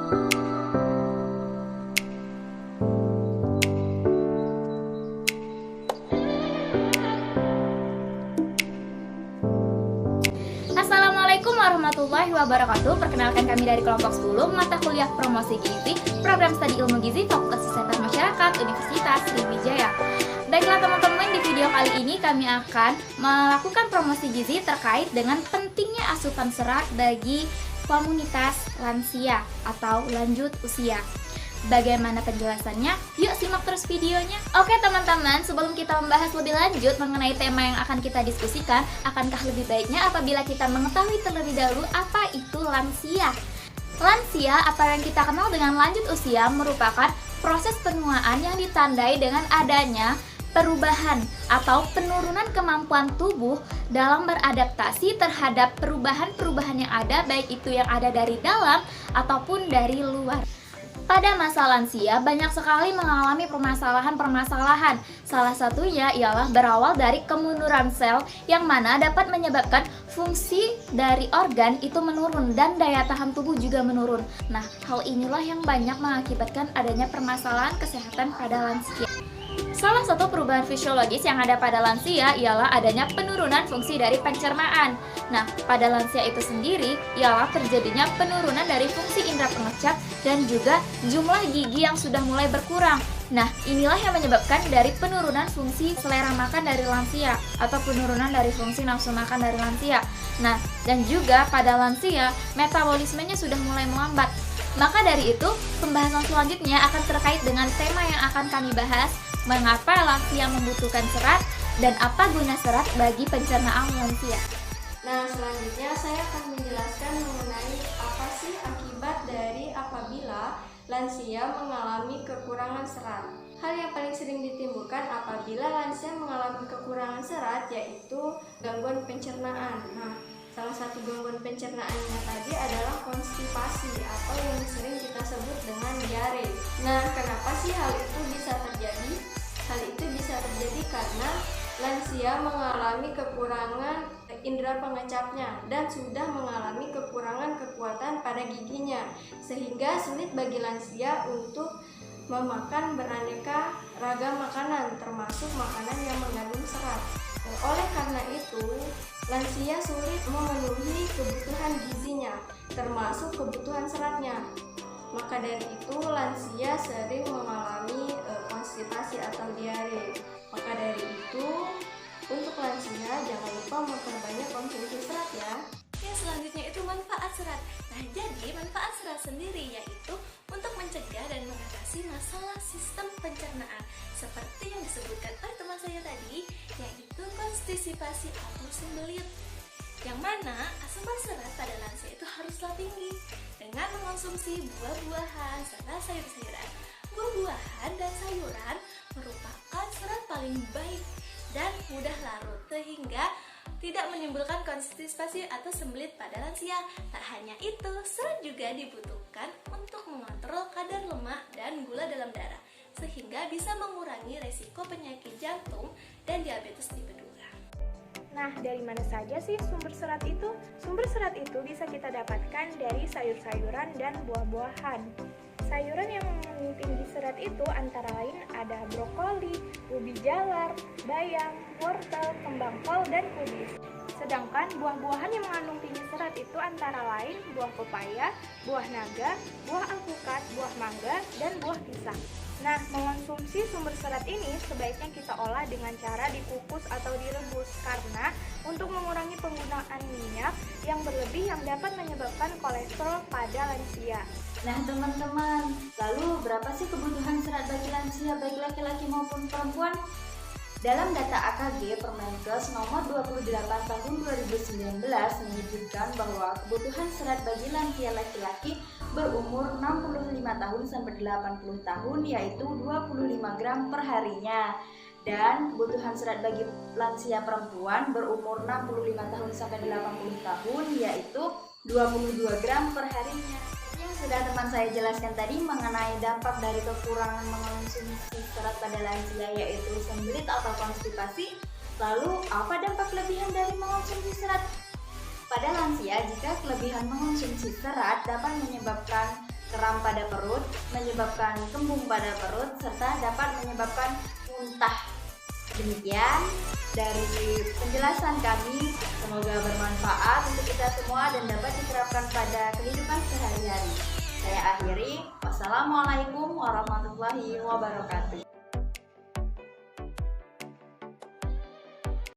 Assalamualaikum warahmatullahi wabarakatuh. Perkenalkan, kami dari kelompok 10 mata kuliah promosi gizi program studi ilmu gizi Fakultas Kesehatan Masyarakat Universitas Sriwijaya. Baiklah teman-teman, di video kali ini kami akan melakukan promosi gizi terkait dengan pentingnya asupan serat bagi komunitas lansia atau lanjut usia. Bagaimana penjelasannya? Yuk simak terus videonya. Oke teman-teman, sebelum kita membahas lebih lanjut mengenai tema yang akan kita diskusikan, akankah lebih baiknya apabila kita mengetahui terlebih dahulu apa itu lansia? Lansia atau yang kita kenal dengan lanjut usia merupakan proses penuaan yang ditandai dengan adanya perubahan atau penurunan kemampuan tubuh dalam beradaptasi terhadap perubahan-perubahan yang ada, baik itu yang ada dari dalam ataupun dari luar. Pada masa lansia, banyak sekali mengalami permasalahan-permasalahan. Salah satunya ialah berawal dari kemunduran sel yang mana dapat menyebabkan fungsi dari organ itu menurun dan daya tahan tubuh juga menurun. Nah, hal inilah yang banyak mengakibatkan adanya permasalahan kesehatan pada lansia. Salah satu perubahan fisiologis yang ada pada lansia ialah adanya penurunan fungsi dari pencernaan. Nah, pada lansia itu sendiri ialah terjadinya penurunan dari fungsi indera pengecap dan juga jumlah gigi yang sudah mulai berkurang. Nah, inilah yang menyebabkan dari penurunan fungsi selera makan dari lansia atau penurunan dari fungsi nafsu makan dari lansia. Nah, dan juga pada lansia metabolismenya sudah mulai melambat. Maka dari itu, pembahasan selanjutnya akan terkait dengan tema yang akan kami bahas, mengapa lansia membutuhkan serat dan apa guna serat bagi pencernaan lansia. Nah, selanjutnya saya akan menjelaskan mengenai apa sih akibat dari apabila lansia mengalami kekurangan serat. Hal yang paling sering ditimbulkan apabila lansia mengalami kekurangan serat yaitu gangguan pencernaan. Nah, salah satu gangguan pencernaannya tadi adalah konstipasi atau yang sering kita sebut dengan diare. Nah, kenapa sih hal itu bisa terjadi? Hal itu bisa terjadi karena lansia mengalami kekurangan indera pengecapnya dan sudah mengalami kekurangan kekuatan pada giginya, sehingga sulit bagi lansia untuk memakan beraneka ragam makanan, termasuk makanan yang mengandung serat. Oleh karena itu, lansia sulit memenuhi kebutuhan gizinya, termasuk kebutuhan seratnya. Maka dari itu, lansia sering mengalami konstipasi atau diare. Maka dari itu, untuk lansia jangan lupa memperbanyak konsumsi serat ya. Yang selanjutnya itu manfaat serat. Nah, jadi manfaat serat sendiri yaitu untuk mencegah dan mengatasi masalah sistem pencernaan seperti yang disebutkan oleh teman saya tadi, yaitu konstipasi atau sembelit. Yang mana asupan serat pada lansia itu haruslah tinggi dengan mengonsumsi buah-buahan serta sayur-sayuran. Buah-buahan dan sayuran merupakan serat paling baik dan mudah larut sehingga tidak menimbulkan konstipasi atau sembelit pada lansia. Tak hanya itu, serat juga dibutuhkan untuk mengontrol kadar lemak dan gula dalam darah sehingga bisa mengurangi resiko penyakit jantung dan diabetes tipe 2. Nah, dari mana saja sih sumber serat itu? Sumber serat itu bisa kita dapatkan dari sayur-sayuran dan buah-buahan. Sayuran yang mengandung tinggi serat itu antara lain ada brokoli, ubi jalar, bayam, wortel, kembang kol, dan kubis. Sedangkan buah-buahan yang mengandung tinggi serat itu antara lain buah pepaya, buah naga, buah alpukat, buah mangga, dan buah pisang. Nah, mengonsumsi sumber serat ini sebaiknya kita olah dengan cara dikukus atau direbus karena untuk mengurangi penggunaan minyak yang berlebih yang dapat menyebabkan kolesterol pada lansia. Nah teman-teman, lalu berapa sih kebutuhan serat bagi lansia baik laki-laki maupun perempuan? Dalam data AKG Permenkes nomor 28 tahun 2019 menyebutkan bahwa kebutuhan serat bagi lansia laki-laki berumur 65 tahun sampai 80 tahun yaitu 25 gram per harinya. Dan kebutuhan serat bagi lansia perempuan berumur 65 tahun sampai 80 tahun yaitu 22 gram per harinya. Yang sudah teman saya jelaskan tadi mengenai dampak dari kekurangan mengonsumsi serat pada lansia yaitu sembelit atau konstipasi. Lalu apa dampak kelebihan dari mengonsumsi serat? Pada lansia, jika kelebihan mengonsumsi serat dapat menyebabkan keram kram pada perut, menyebabkan kembung pada perut, serta dapat menyebabkan muntah. Demikian dari penjelasan kami, semoga bermanfaat untuk kita semua dan dapat diterapkan pada kehidupan sehari-hari. Saya akhiri, wassalamualaikum warahmatullahi wabarakatuh.